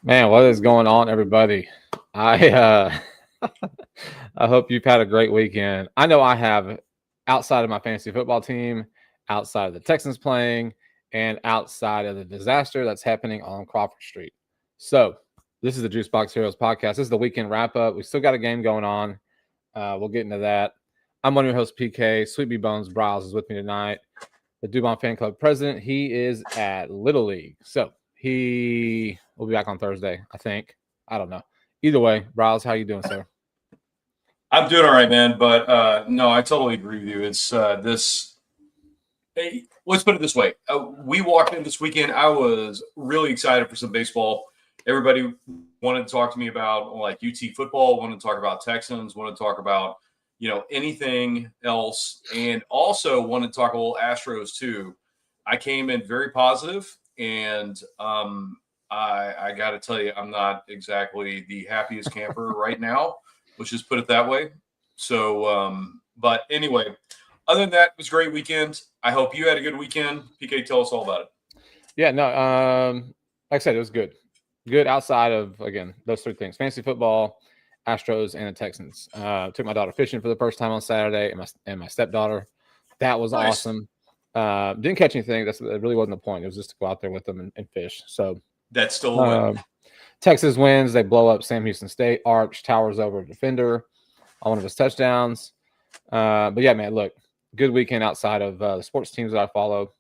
Man, what is going on, everybody? I I hope you've had a great weekend. I know I have, outside of my fantasy football team, outside of the Texans playing, and outside of the disaster that's happening on Crawford Street. So, this is the Juice Box Heroes podcast. This is the weekend wrap up. We still got a game going on. We'll get into that. I'm one of your hosts, PK. Sweet Bee Bones Bryles is with me tonight. The Dubon Fan Club president. He is at Little League. So, he will be back on Thursday, I think. I don't know. Either way, Bryles, how you doing, sir? I'm doing all right, man. But no, I totally agree with you. It's this. Hey, let's put it this way: we walked in this weekend. I was really excited for some baseball. Everybody wanted to talk to me about like UT football. Wanted to talk about Texans. Wanted to talk about anything else, and also wanted to talk a little Astros too. I came in very positive, and I got to tell you, I'm not exactly the happiest camper right now. Let's just put it that way. So, but anyway, other than that, it was a great weekend. I hope you had a good weekend. PK, tell us all about it. Yeah, no, like I said, it was good. Good outside of, again, those three things: fantasy football, Astros, and the Texans. Took my daughter fishing for the first time on Saturday, and my stepdaughter. That was Nice. awesome. Didn't catch anything. That really wasn't the point. It was just to go out there with them and fish. So That's still a win. Texas wins. They blow up Sam Houston State. Arch towers over a defender on one of his touchdowns. But yeah, man, look, good weekend outside of the sports teams that I follow.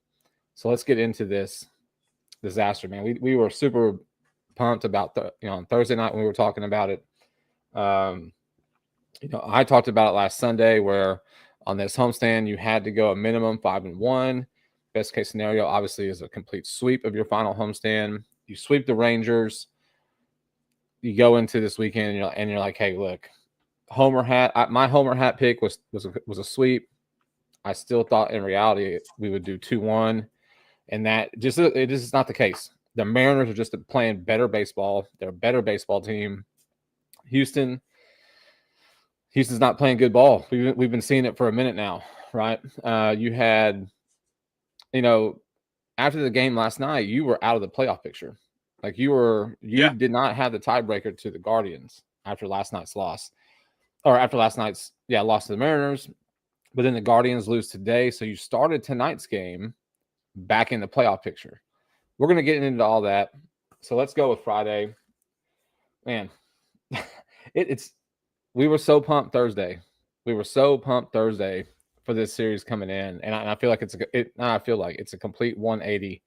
So let's get into this disaster, man. We were super pumped about on Thursday night when we were talking about it. I talked about it last Sunday where on this homestand you had to go a minimum 5-1. Best case scenario, obviously, is a complete sweep of your final homestand. You sweep the Rangers. You go into this weekend and you're like, hey, look, homer hat. My homer hat pick was a sweep. I still thought in reality we would do 2-1, and that just it is not the case. The Mariners are just playing better baseball. They're a better baseball team. Houston's not playing good ball. We've been seeing it for a minute now, right? You had, after the game last night, you were out of the playoff picture. Like you did not have the tiebreaker to the Guardians after last night's loss, or after last night's loss to the Mariners. But then the Guardians lose today, so you started tonight's game back in the playoff picture. We're going to get into all that. So let's go with Friday. Man, we were so pumped Thursday. We were so pumped Thursday for this series coming in, and I feel like it's a complete 180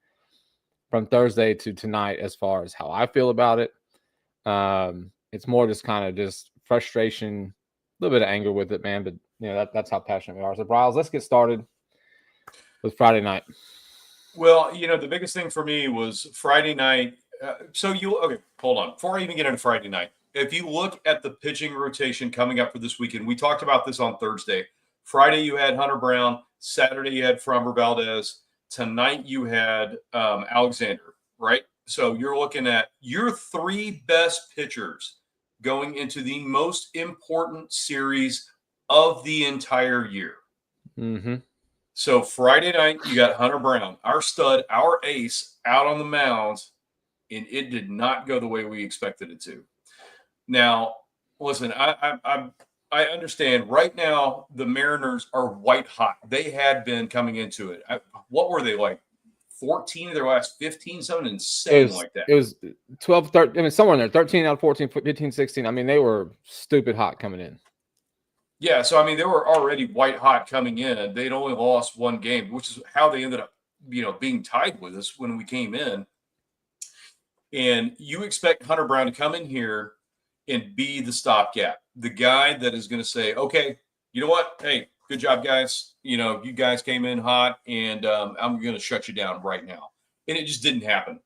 from Thursday to tonight as far as how I feel about it. It's more just kind of just frustration, a little bit of anger with it, man. But that's how passionate we are. So, Bryles, let's get started with Friday night. Well, the biggest thing for me was Friday night. Okay, hold on. Before I even get into Friday night, if you look at the pitching rotation coming up for this weekend, we talked about this on Thursday. Friday, you had Hunter Brown. Saturday, you had Framber Valdez. Tonight, you had Alexander, right? So you're looking at your three best pitchers going into the most important series of the entire year. Mm-hmm. So Friday night, you got Hunter Brown, our stud, our ace, out on the mound, and it did not go the way we expected it to. Now, listen, I understand right now the Mariners are white hot. They had been coming into it. What were they like? 14 of their last 15, something insane like that. It was 12, 13, I mean, somewhere in there, 13 out of 14, 15, 16. I mean, they were stupid hot coming in. Yeah, so I mean, they were already white hot coming in. They'd only lost one game, which is how they ended up, being tied with us when we came in. And you expect Hunter Brown to come in here and be the stopgap, the guy that is going to say, okay, you know what? Hey, good job, guys. You guys came in hot, and I'm going to shut you down right now. And it just didn't happen.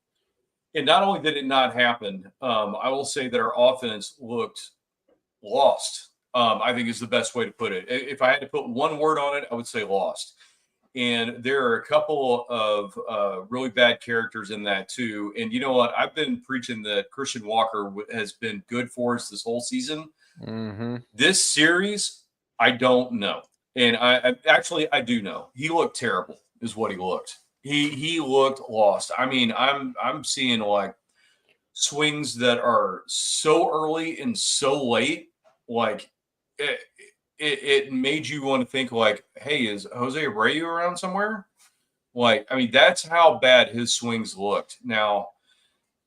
And not only did it not happen, I will say that our offense looked lost. I think is the best way to put it. If I had to put one word on it, I would say lost. And there are a couple of really bad characters in that too. And you know what? I've been preaching that Christian Walker has been good for us this whole season. Mm-hmm. This series, I don't know. And I do know. He looked terrible is what he looked. He looked lost. I mean, I'm seeing like swings that are so early and so late, like it made you want to think like, hey, is Jose Abreu around somewhere? Like, I mean, that's how bad his swings looked. Now,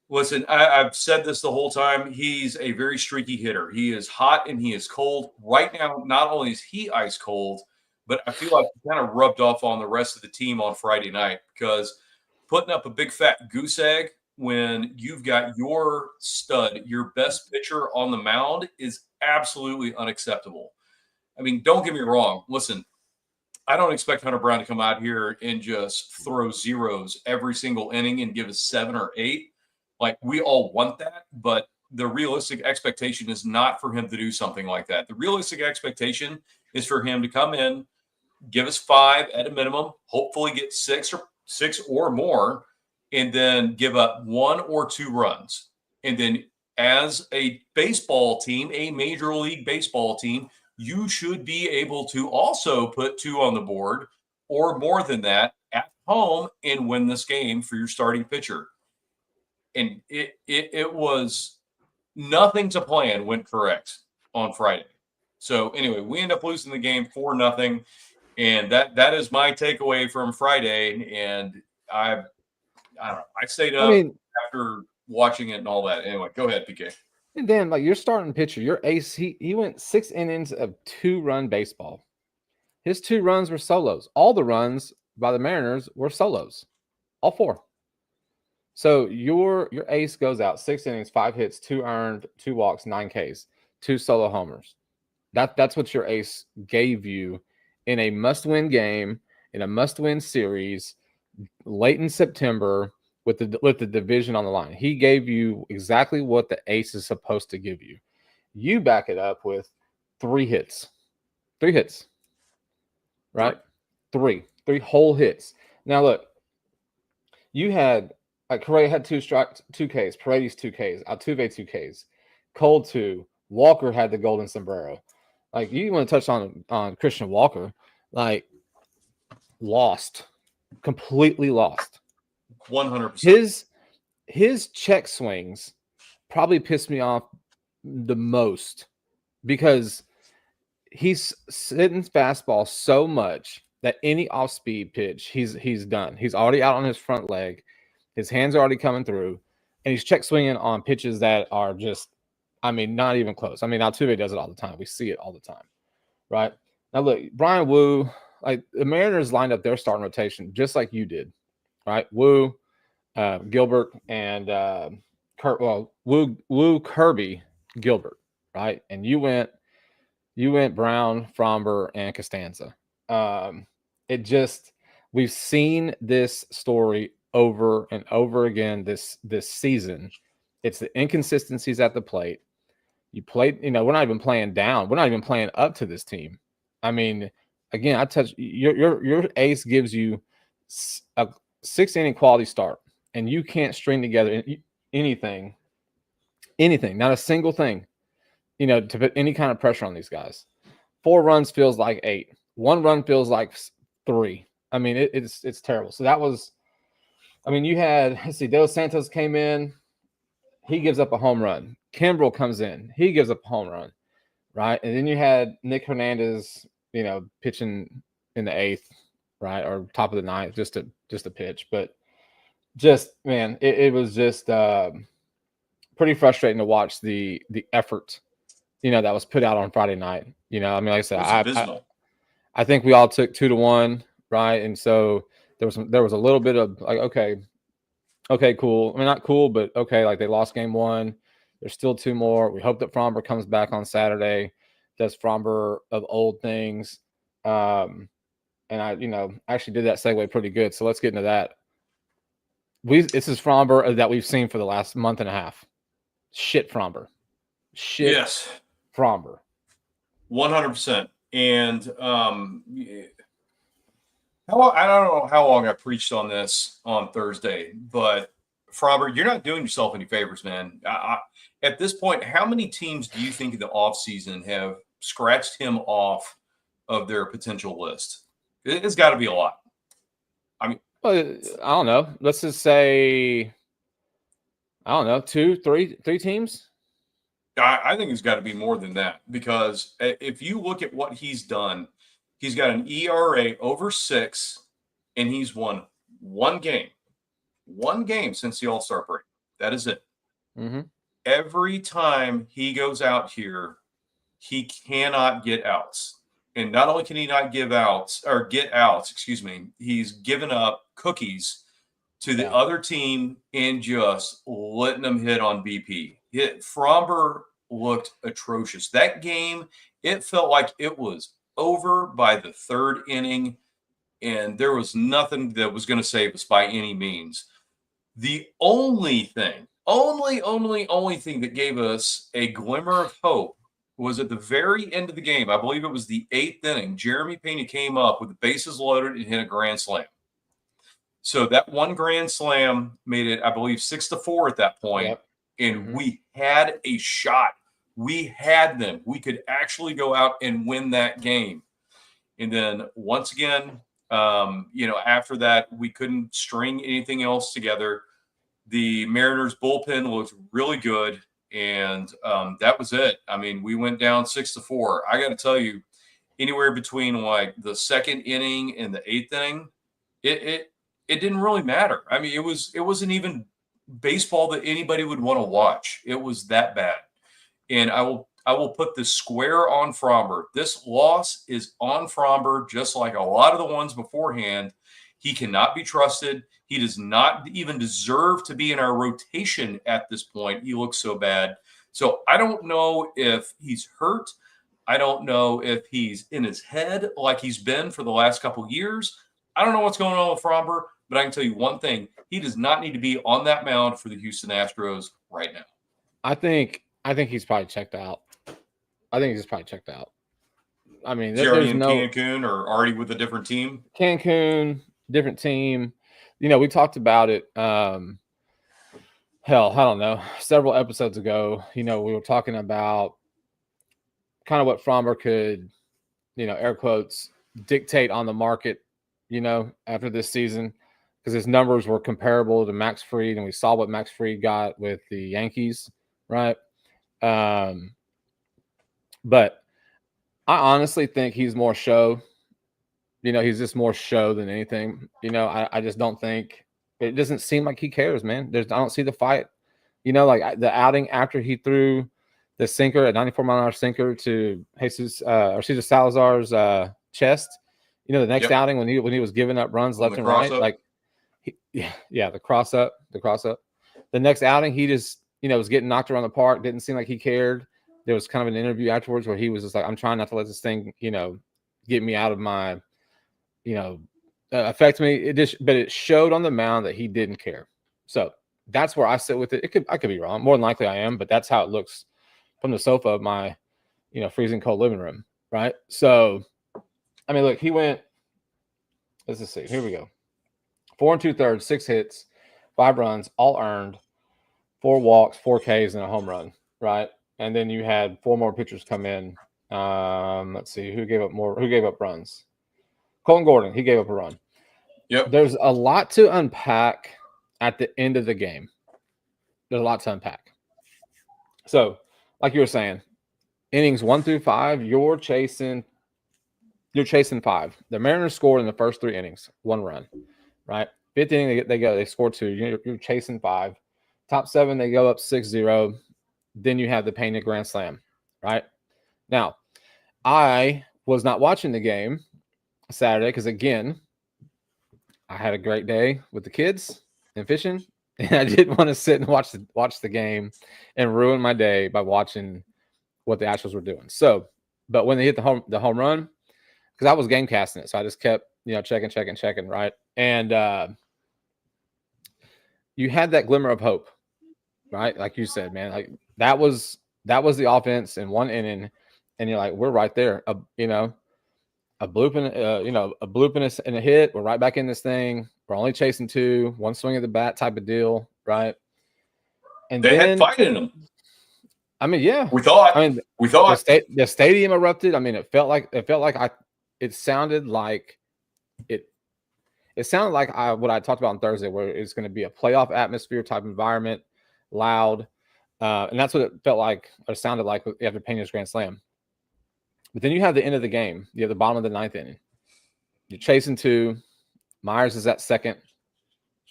listen, I've said this the whole time. He's a very streaky hitter. He is hot and he is cold. Right now, not only is he ice cold, but I feel like he kind of rubbed off on the rest of the team on Friday night because putting up a big fat goose egg when you've got your stud, your best pitcher on the mound is absolutely unacceptable. I mean, don't get me wrong. Listen, I don't expect Hunter Brown to come out here and just throw zeros every single inning and give us 7 or 8. Like, we all want that, but the realistic expectation is not for him to do something like that. The realistic expectation is for him to come in, give us 5 at a minimum, hopefully get 6 or more, and then give up 1 or 2 runs. And then as a baseball team, a Major League Baseball team, you should be able to also put 2 on the board or more than that at home and win this game for your starting pitcher. And it was nothing to plan went correct on Friday. So anyway, we end up losing the game 4-0. And that is my takeaway from Friday. And I don't know. I stayed up after watching it and all that. Anyway, go ahead, PK. And then, like, your starting pitcher, your ace, he went 6 innings of 2-run baseball. His 2 runs were solos. All the runs by the Mariners were solos. All 4. So your ace goes out 6 innings, 5 hits, 2 earned, 2 walks, 9 Ks, 2 solo homers. That's what your ace gave you in a must-win game, in a must-win series, late in September with the division on the line. He gave you exactly what the ace is supposed to give you. You back it up with 3 hits. 3 hits. Right? 3 whole hits. Now look, you had Correa had 2 strikes, 2 Ks, Paredes 2 Ks, Altuve 2 Ks, Cole 2, Walker had the golden sombrero. Like, you want to touch on Christian Walker, like, lost, completely lost. 100%. His check swings probably pissed me off the most because he's sitting fastball so much that any off-speed pitch, he's done. He's already out on his front leg. His hands are already coming through, and he's check swinging on pitches that are just, I mean, not even close. I mean, Altuve does it all the time. We see it all the time, right? Now, look, Brian Wu, like, the Mariners lined up their starting rotation just like you did, right? Wu, Gilbert, and Wu, Kirby, Gilbert, right? And you went Brown, Fromber, and Costanza. We've seen this story over and over again this season. It's the inconsistencies at the plate. You played, we're not even playing down. We're not even playing up to this team. I mean, again, I touch your ace gives you a 6-inning quality start, and you can't string together anything, not a single thing, to put any kind of pressure on these guys. 4 runs feels like 8. 1 run feels like 3. I mean, it's terrible. So that was, I mean, you had, let's see, Dos Santos came in. He gives up a home run. Kimbrel comes in. He gives up a home run, right? And then you had Nick Hernandez, pitching in the 8th, right, or top of the 9th, just a pitch. But just, man, it was just pretty frustrating to watch the effort, that was put out on Friday night. I mean, like I said, I think we all took 2-1, right? And so there was a little bit of like, okay, cool. I mean, not cool, but okay, like, they lost game 1. There's still 2 more. We hope that Fromber comes back on Saturday, does Fromber of old things. And I, actually did that segue pretty good. So let's get into that. This is Fromber that we've seen for the last month and a half. Shit Fromber. Yes. Fromber. 100%. And I don't know how long I preached on this on Thursday, but Fromber, you're not doing yourself any favors, man. At this point, how many teams do you think in the offseason have scratched him off of their potential list? It's got to be a lot. I mean, well, I don't know. Let's just say I don't know, three teams. I think it's got to be more than that, because if you look at what he's done, he's got an ERA over 6, and he's won one game since the All-Star break. That is it. Mm-hmm. Every time he goes out here, he cannot get outs. And not only can he not get outs, he's given up cookies to the other team and just letting them hit on BP. Fromber looked atrocious. That game, it felt like it was over by the 3rd inning, and there was nothing that was going to save us by any means. The only thing, only thing that gave us a glimmer of hope was at the very end of the game. I believe it was the 8th inning. Jeremy Pena came up with the bases loaded and hit a grand slam. So that one grand slam made it, I believe, 6-4 at that point. Yep. And we had a shot. We had them. We could actually go out and win that game. And then once again, after that, we couldn't string anything else together. The Mariners bullpen looked really good, and that was it. I mean, we went down 6-4. I got to tell you, anywhere between like the 2nd inning and the 8th inning, it didn't really matter. I mean, it wasn't even baseball that anybody would want to watch. It was that bad. And I will put this square on Fromber. This loss is on Fromber, just like a lot of the ones beforehand. He cannot be trusted. He does not even deserve to be in our rotation at this point. He looks so bad. So I don't know if he's hurt. I don't know if he's in his head like he's been for the last couple of years. I don't know what's going on with Fromber, but I can tell you one thing. He does not need to be on that mound for the Houston Astros right now. I think he's probably checked out. I mean, there's in Cancun or already with a different team? Cancun, different team. We talked about it. Hell, I don't know. Several episodes ago, we were talking about kind of what Fromber could, air quotes, dictate on the market, after this season, because his numbers were comparable to Max Fried, and we saw what Max Fried got with the Yankees, right? But I honestly think he's more show. He's just more show than anything. I just don't think it doesn't seem like he cares, man. I don't see the fight. Like the outing after he threw the sinker, a 94-mile-an-hour sinker to Cesar Salazar's chest. The next outing when he was giving up runs left and right, like the cross up. The next outing, he just was getting knocked around the park. Didn't seem like he cared. There was kind of an interview afterwards where he was just like, I'm trying not to let this thing, get me out of my, affect me. But it showed on the mound that he didn't care. So that's where I sit with it. I could be wrong. More than likely I am, but that's how it looks from the sofa of my, freezing cold living room. Right. So, I mean, look, he went, let's just see. Here we go. 4 2/3, 6 hits, 5 runs, all earned, 4 walks, 4 Ks, and a home run. Right. And then you had 4 more pitchers come in. Let's see who gave up runs. Colton Gordon, he gave up a run. Yep. There's a lot to unpack at the end of the game. There's a lot to unpack. So, like you were saying, innings 1 through 5, you're chasing 5. The Mariners scored in the first 3 innings, 1 run, right? 5th inning, they score 2. You're chasing 5. Top 7, they go up 6-0. Then you have the Pena grand slam, right? Now, I was not watching the game Saturday because, again, I had a great day with the kids and fishing, and I didn't want to sit and watch the game and ruin my day by watching what the Astros were doing. So, but when they hit the home run, because I was game casting it, so I just kept checking, right? And you had that glimmer of hope, right? Like you said, man, like that was the offense in 1 inning, and you're like, we're right there, a bloop and a hit. We're right back in this thing. We're only chasing 2, 1 swing of the bat type of deal, right? And they had fight in them. I mean, yeah, we thought the stadium erupted. I mean, it sounded like what I talked about on Thursday, where it's going to be a playoff atmosphere type environment. loud. And that's what it felt like or sounded like after Pena's grand slam. But then you have the end of the game. You have the bottom of the ninth inning. You're chasing 2. Myers is at second.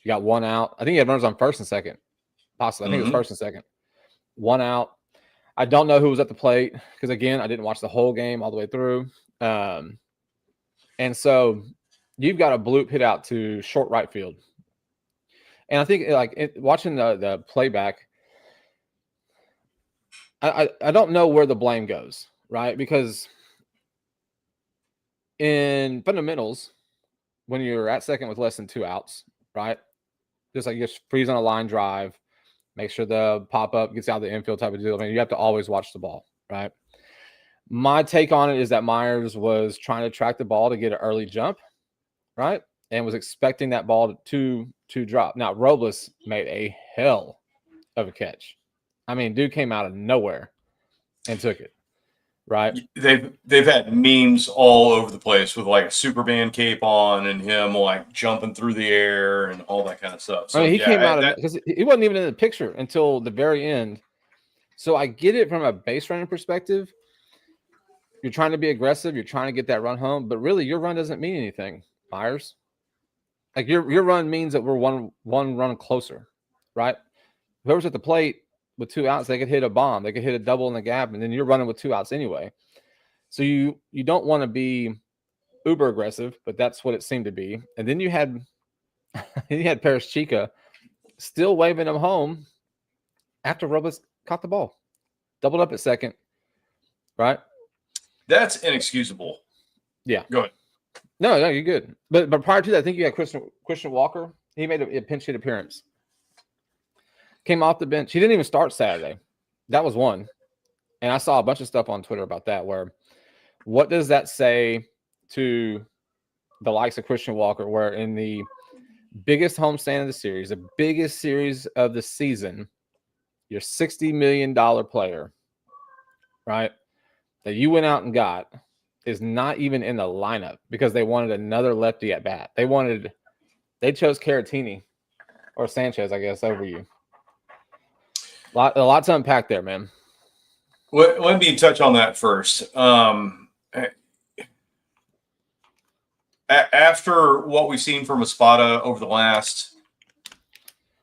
You got 1 out. I think you had runners on first and second. Possibly. I think it was first and second. 1 out. I don't know who was at the plate because, again, I didn't watch the whole game all the way through. And so you've got a bloop hit out to short right field. And I think watching the playback, I don't know where the blame goes, right? Because in fundamentals, when you're at second with less than 2 outs, right? Just like you just freeze on a line drive, make sure the pop-up gets out of the infield type of deal. I mean, you have to always watch the ball, right? My take on it is that Myers was trying to track the ball to get an early jump, right? And was expecting that ball to drop. Now, Robles made a hell of a catch. I mean, dude came out of nowhere and took it, right? They've had memes all over the place with like a Superman cape on and him like jumping through the air and all that kind of stuff. So I mean, he came out of because he wasn't even in the picture until the very end. So I get it from a base running perspective. You're trying to be aggressive. You're trying to get that run home, but really your run doesn't mean anything, Myers. Like your run means that we're one run closer, right? Whoever's at the plate with 2 outs, they could hit a bomb. They could hit a double in the gap, and then you're running with 2 outs anyway. So you don't want to be uber aggressive, but that's what it seemed to be. And then you had Paris Chica still waving him home after Robles caught the ball, doubled up at second, right? That's inexcusable. Yeah. Go ahead. No, you're good. But prior to that, I think you had Christian Walker. He made a pinch hit appearance. Came off the bench. He didn't even start Saturday. That was one. And I saw a bunch of stuff on Twitter about that where what does that say to the likes of Christian Walker, where in the biggest homestand of the series, the biggest series of the season, your $60 million player, right, that you went out and got is not even in the lineup because they wanted another lefty at bat. They chose Caratini or Sanchez, I guess, over you. A lot to unpack there, man. Let me touch on that first. After what we've seen from Espada over the last,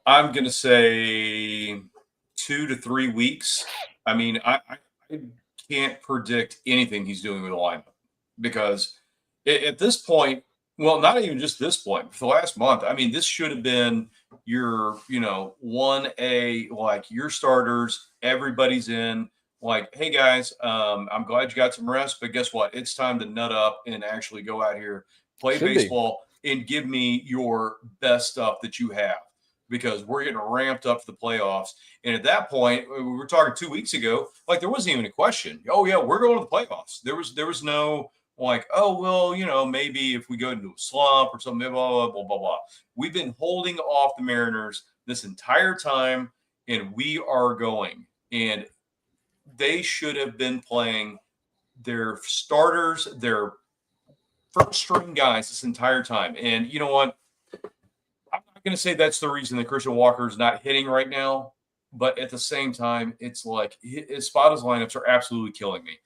I'm going to say 2 to 3 weeks. I mean, I can't predict anything he's doing with the lineup because at this point, well, not even just this point, for the last month, I mean, this should have been your, 1A, like your starters, everybody's in. Like, hey guys, I'm glad you got some rest, but guess what? It's time to nut up and actually go out here, play baseball, and give me your best stuff that you have because we're getting ramped up for the playoffs. And at that point, we were talking 2 weeks ago, like there wasn't even a question. Oh yeah, we're going to the playoffs. There was no like, oh well, maybe if we go into a slump or something, blah blah blah blah blah. We've been holding off the Mariners this entire time, and we are going. And they should have been playing their starters, their first string guys this entire time. And you know what? I'm not going to say that's the reason that Christian Walker is not hitting right now, but at the same time, it's like Espada's lineups are absolutely killing me.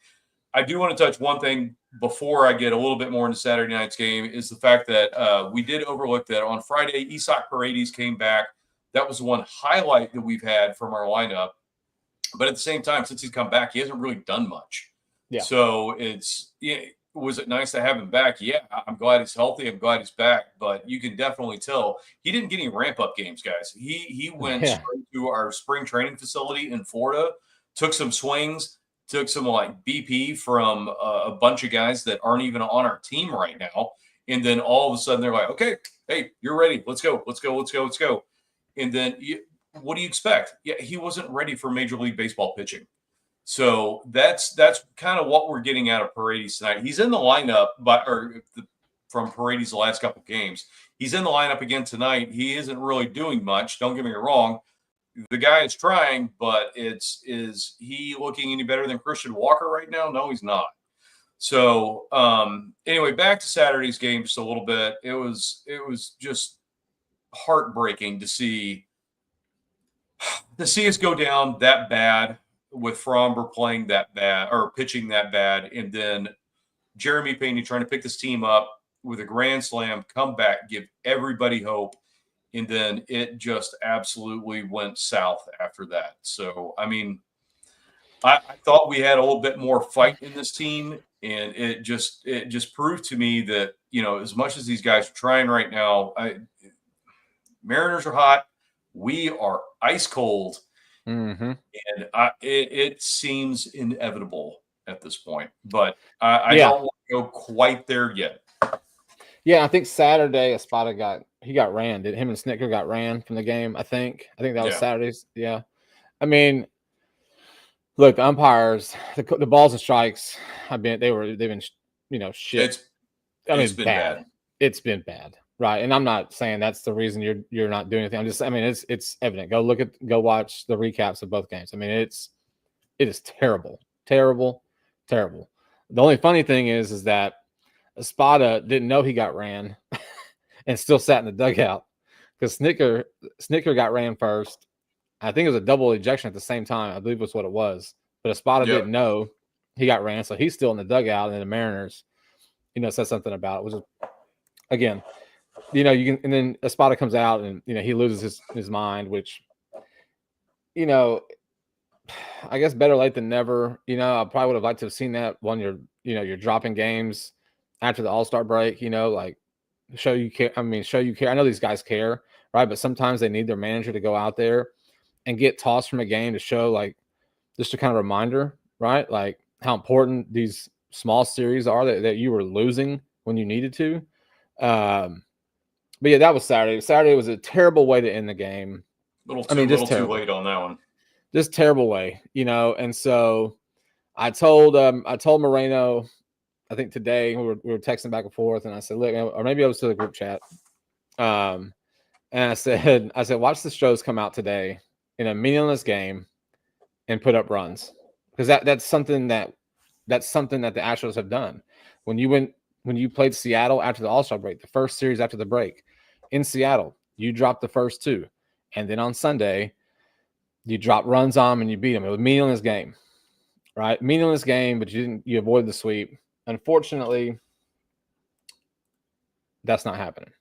I do want to touch one thing before I get a little bit more into Saturday night's game is the fact that we did overlook that on Friday, Isaac Paredes came back. That was the one highlight that we've had from our lineup. But at the same time, since he's come back, he hasn't really done much. Yeah. So was it nice to have him back? Yeah, I'm glad he's healthy. I'm glad he's back. But you can definitely tell he didn't get any ramp-up games, guys. He went straight to our spring training facility in Florida, took some swings, took some like BP from a bunch of guys that aren't even on our team right now. And then all of a sudden they're like, okay, hey, you're ready. Let's go. And then what do you expect? Yeah, he wasn't ready for Major League Baseball pitching. So that's kind of what we're getting out of Paredes tonight. He's in the lineup, from Paredes the last couple of games. He's in the lineup again tonight. He isn't really doing much. Don't get me wrong. The guy is trying, but is he looking any better than Christian Walker right now? No, he's not. So anyway, back to Saturday's game just a little bit. It was just heartbreaking to see To see us go down that bad with Fromber playing that bad or pitching that bad, and then Jeremy Pena trying to pick this team up with a grand slam, come back, give everybody hope, and then it just absolutely went south after that. So, I mean, I thought we had a little bit more fight in this team, and it just proved to me that, as much as these guys are trying right now, Mariners are hot, we are ice cold, Mm-hmm. and it seems inevitable at this point. But I Yeah. don't want to go quite there yet. Yeah, I think Saturday Espada got ran. Did him and Snicker got ran from the game? I think that was Yeah. Saturday's. Yeah, I mean, look, the umpires, the balls and strikes. They've been shit. It's been Bad. bad. It's been bad, right? And I'm not saying that's the reason you're not doing anything. It's evident. Go watch the recaps of both games. It is terrible, terrible, terrible. The only funny thing is that Espada didn't know he got ran and still sat in the dugout because Snicker got ran first. I think it was a double ejection at the same time. I believe was what it was. But Espada Yep. didn't know he got ran, so he's still in the dugout. And then the Mariners, said something about it. Which is, again, you can. And then Espada comes out and he loses his mind, which I guess better late than never. I probably would have liked to have seen that when you're dropping games after the All-Star break. Like show you care. Show you care. I know these guys care, right? But sometimes they need their manager to go out there and get tossed from a game to show, like, just a kind of reminder, right? Like how important these small series are that you were losing when you needed to. But yeah, that was Saturday. Saturday was a terrible way to end the game. Little too late on that one. Just terrible way, And so I told Moreno, I think today we were texting back and forth, and I said, look, or maybe I was to the group chat. And I said, watch the Stros come out today in a meaningless game and put up runs, because that's something that the Astros have done. When you played Seattle after the All-Star break, the first series after the break in Seattle, you dropped the first two, and then on Sunday you dropped runs on them and you beat them. It was a meaningless game, right? Meaningless game, but you avoided the sweep. Unfortunately, that's not happening.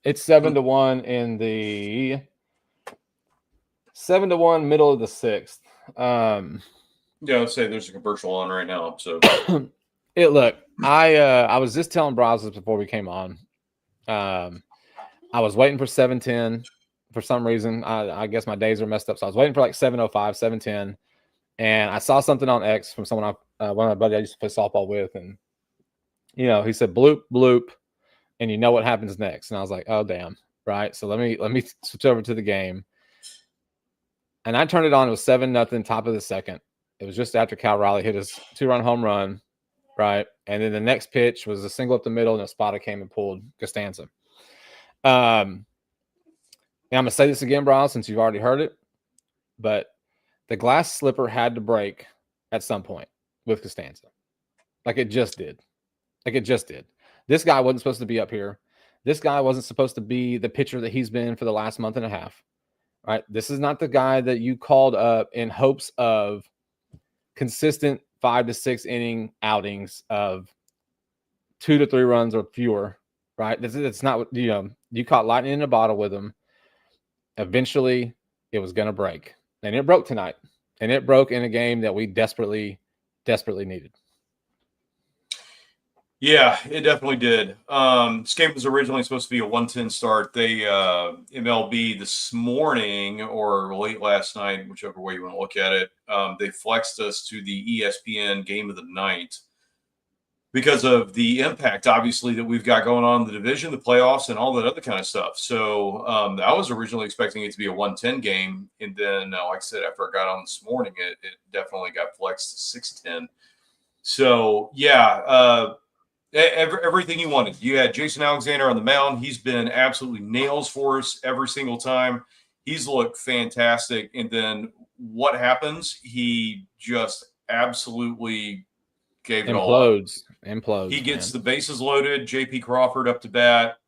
It's 7-1 in the 7-1 middle of the sixth. Yeah, let's say there's a commercial on right now. So I was just telling Brazos before we came on. I was waiting for 7:10 for some reason. I guess my days are messed up, so I was waiting for like 7:05, 7:10, and I saw something on X from someone one of my buddies I used to play softball with, and he said bloop bloop, and you know what happens next, and I was like, oh damn, right? So let me switch over to the game, and I turned it on. It was 7-0, top of the second. It was just after Cal Raleigh hit his 2-run home run, right? And then the next pitch was a single up the middle, and Espada came and pulled Costanza. And I'm gonna say this again, Brian, since you've already heard it, but the glass slipper had to break at some point with Costanza. Like it just did. This guy wasn't supposed to be up here. This guy wasn't supposed to be the pitcher that he's been for the last month and a half. Right? This is not the guy that you called up in hopes of consistent 5 to 6 inning outings of 2 to 3 runs or fewer. Right? It's not what you caught lightning in a bottle with him. Eventually, it was going to break, and it broke tonight, and it broke in a game that we desperately needed. Yeah, it definitely did. This game was originally supposed to be a 1:10 start. They MLB this morning or late last night, whichever way you want to look at it, they flexed us to the ESPN game of the night because of the impact, obviously, that we've got going on in the division, the playoffs, and all that other kind of stuff. So I was originally expecting it to be a 1:10 game, and then, like I said, after I got on this morning, it definitely got flexed to 6:10. So yeah. Everything you wanted. You had Jason Alexander on the mound. He's been absolutely nails for us every single time. He's looked fantastic. And then what happens? He just absolutely gave it all up. Implodes. He gets the bases loaded. J.P. Crawford up to bat.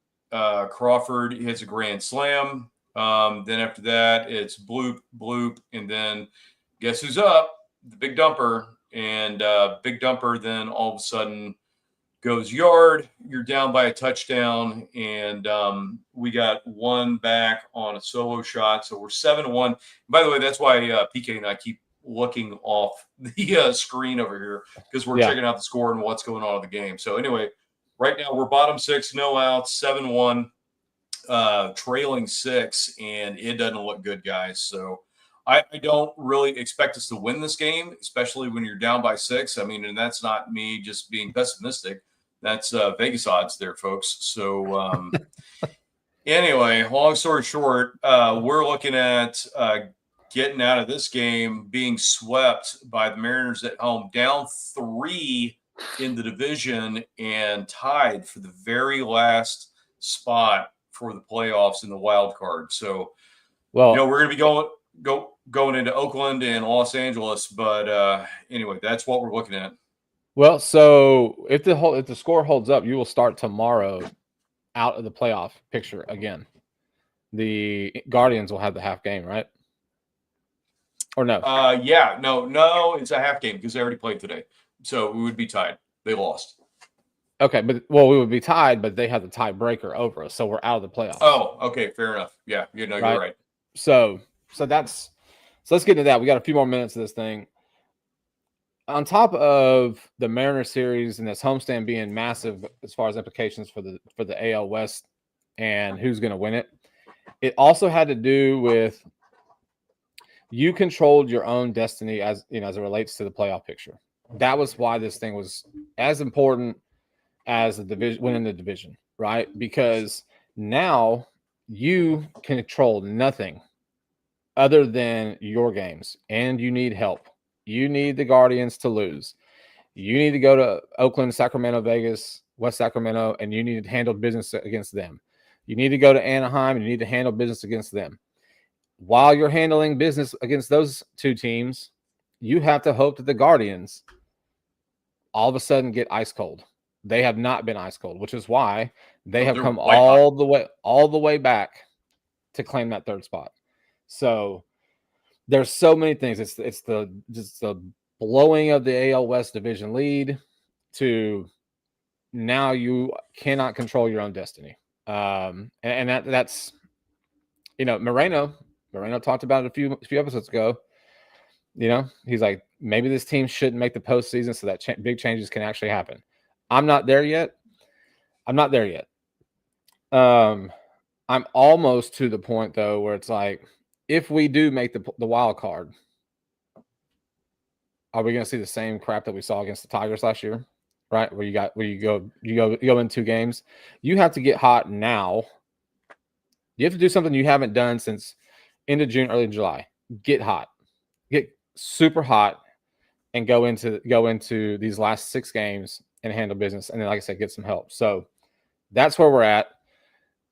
Crawford hits a grand slam. Then after that, it's bloop, bloop, and then guess who's up? The big dumper. And big dumper then all of a sudden goes yard. You're down by a touchdown, and we got one back on a solo shot. So we're 7-1. By the way, that's why PK and I keep looking off the screen over here because we're checking out the score and what's going on in the game. So anyway, right now we're bottom 6, no outs, 7-1, trailing 6, and it doesn't look good, guys. So I don't really expect us to win this game, especially when you're down by 6. I mean, and that's not me just being pessimistic. That's Vegas odds there, folks. So anyway, long story short, we're looking at getting out of this game, being swept by the Mariners at home, down 3 in the division and tied for the very last spot for the playoffs in the wild card. So, well, we're going to be going into Oakland and Los Angeles, but anyway, that's what we're looking at. Well, so if the score holds up, you will start tomorrow out of the playoff picture again. The Guardians will have the half game, right? Or no? Yeah, no, it's a half game because they already played today, so we would be tied. They lost. Okay, but we would be tied, but they have the tiebreaker over us, so we're out of the playoffs. Oh, okay, fair enough. Yeah, you're right. So let's get into that. We got a few more minutes of this thing. On top of the Mariner series and this homestand being massive as far as implications for the AL West and who's going to win it, it also had to do with you controlled your own destiny as it relates to the playoff picture. That was why this thing was as important as the division, winning the division, right? Because now you control nothing other than your games, and you need help. You need the Guardians to lose. You need to go to Oakland, Sacramento, Vegas, West Sacramento, and you need to handle business against them. You need to go to Anaheim, and you need to handle business against them. While you're handling business against those two teams, you have to hope that the Guardians all of a sudden get ice cold. They have not been ice cold, which is why they have come all the way back to claim that third spot. So there's so many things. It's the blowing of the AL West division lead to now you cannot control your own destiny. And that's Moreno talked about it a few episodes ago. He's like, maybe this team shouldn't make the postseason so that big changes can actually happen. I'm not there yet. I'm almost to the point though where it's like, if we do make the wild card, are we going to see the same crap that we saw against the Tigers last year? Right, where you go in 2 games, you have to get hot now. You have to do something you haven't done since end of June, early July. Get hot, get super hot, and go into these last 6 games and handle business. And then, like I said, get some help. So that's where we're at.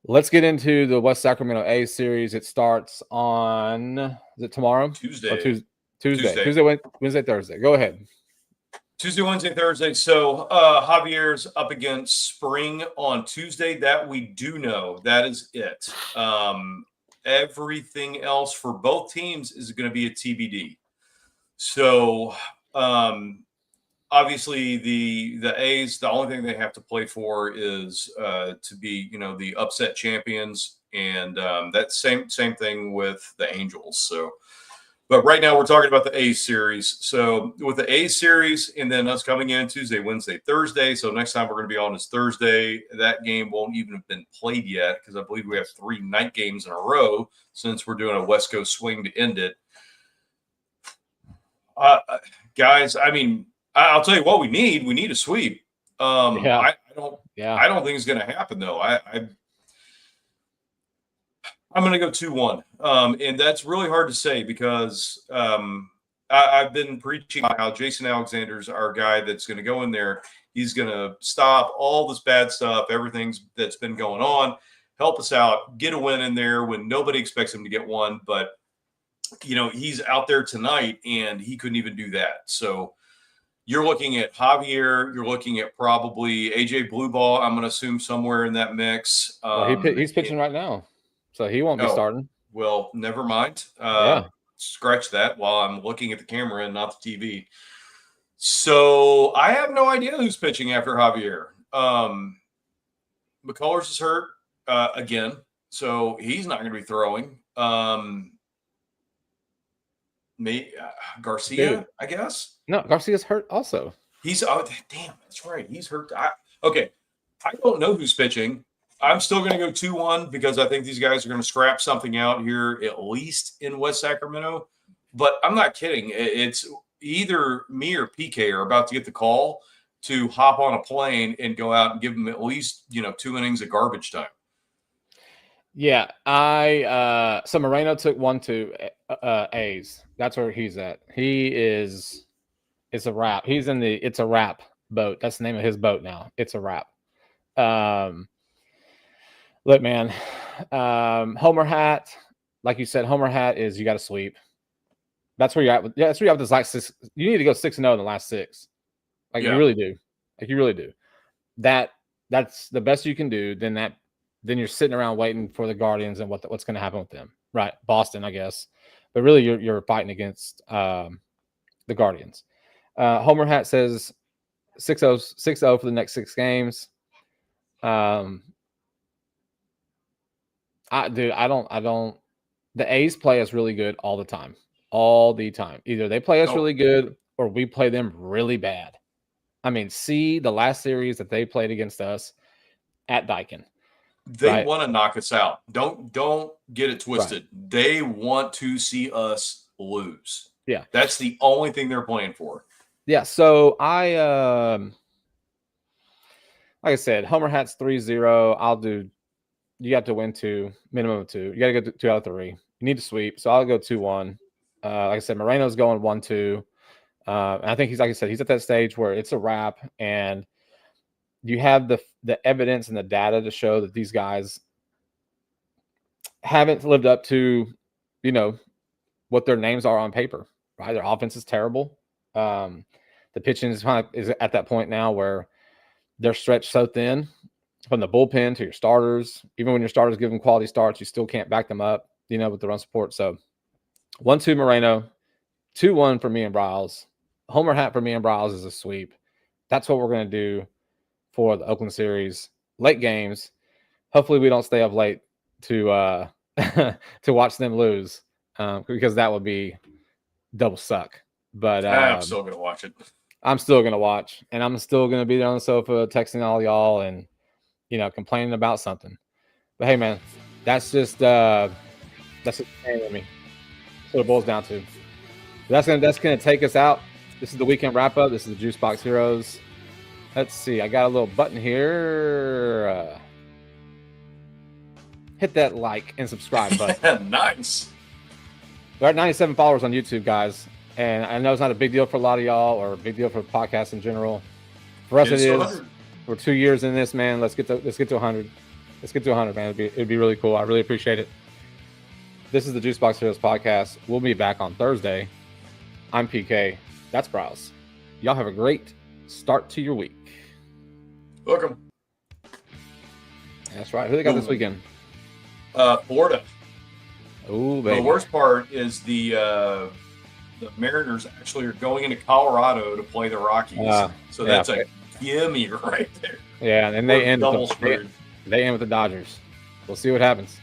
Let's get into the West Sacramento A series. It starts on, is it tomorrow? Tuesday. Tuesday, Wednesday, Thursday. Go ahead. Tuesday, Wednesday, Thursday. So Javier's up against Spring on Tuesday. That we do know. That is it. Everything else for both teams is going to be a TBD. So obviously the A's, the only thing they have to play for is to be, the upset champions. And that same thing with the Angels. So, but right now we're talking about the A series. So with the A series and then us coming in Tuesday, Wednesday, Thursday. So next time we're going to be on is Thursday. That game won't even have been played yet because I believe we have 3 night games in a row since we're doing a West Coast swing to end it. Guys, I mean, I'll tell you what we need. We need a sweep. I don't think it's going to happen though. I'm going to go 2-1. And that's really hard to say because I've been preaching how Jason Alexander's our guy that's going to go in there. He's going to stop all this bad stuff, everything that's been going on, help us out, get a win in there when nobody expects him to get one. But, he's out there tonight and he couldn't even do that. So you're looking at Javier. You're looking at probably AJ Blueball. I'm going to assume somewhere in that mix. Well, he's pitching right now. so he won't be starting. Well, never mind. Yeah. Scratch that while I'm looking at the camera and not the TV. So I have no idea who's pitching after Javier. McCullers is hurt again, so he's not going to be throwing. Garcia, Dude. I guess. No, Garcia's hurt also. Damn, that's right. He's hurt. Okay, I don't know who's pitching. I'm still going to go 2-1 because I think these guys are going to scrap something out here, at least in West Sacramento. But I'm not kidding. It's either me or PK are about to get the call to hop on a plane and go out and give them at least 2 innings of garbage time. Yeah, so Moreno took 1-2 A's. That's where he's at. It's a wrap. He's in the it's a wrap boat. That's the name of his boat now. It's a wrap. Look, man, Homer hat, like you said, Homer hat is you got to sweep. That's where you're at. That's where you're at with this last 6. You need to go 6-0 in the last 6. You really do. You really do. That's the best you can do. Then you're sitting around waiting for the Guardians and what's going to happen with them, right? Boston, I guess, but really you're fighting against the Guardians. Homer hat says 6-0 for the next 6 games. I don't. The A's play us really good all the time. Either they play us really good or we play them really bad. I mean, see the last series that they played against us at Daikin. They want to knock us out. Don't get it twisted. Right. They want to see us lose. Yeah. That's the only thing they're playing for. Yeah. So like I said, Homer hat's 3-0. You have to win 2, minimum of 2. You got to go 2 out of 3. You need to sweep. So I'll go 2-1. Like I said, Moreno's going 1-2. And I think like I said, he's at that stage where it's a wrap, and you have the evidence and the data to show that these guys haven't lived up to, what their names are on paper, right? Their offense is terrible. The pitching is at that point now where they're stretched so thin from the bullpen to your starters. Even when your starters give them quality starts, you still can't back them up, with the run support. So 1-2 Moreno, 2-1 for me and Bryles. Homer hat for me and Bryles is a sweep. That's what we're going to do for the Oakland series. Late games. Hopefully we don't stay up late to to watch them lose, because that would be double suck. But I'm still going to watch it. I'm still going to watch, and I'm still going to be there on the sofa texting all y'all and complaining about something. But hey, man, that's just me. That's what it boils down to. That's gonna take us out. This is the weekend wrap up. This is the Juice Box Heroes. Let's see. I got a little button here. Hit that like and subscribe button. Nice. We're at 97 followers on YouTube, guys, and I know it's not a big deal for a lot of y'all, or a big deal for podcasts in general. For us, it is. 100. We're 2 years in this, man. Let's get to 100. Let's get to 100, man. It'd be really cool. I really appreciate it. This is the Juice Box Heroes podcast. We'll be back on Thursday. I'm PK. That's Browse. Y'all have a great start to your week. Welcome. That's right. Who they got this weekend? Florida. Oh, baby. The worst part is the Mariners actually are going into Colorado to play the Rockies. So that's a gimme right there. Yeah, and they end with the Dodgers. We'll see what happens.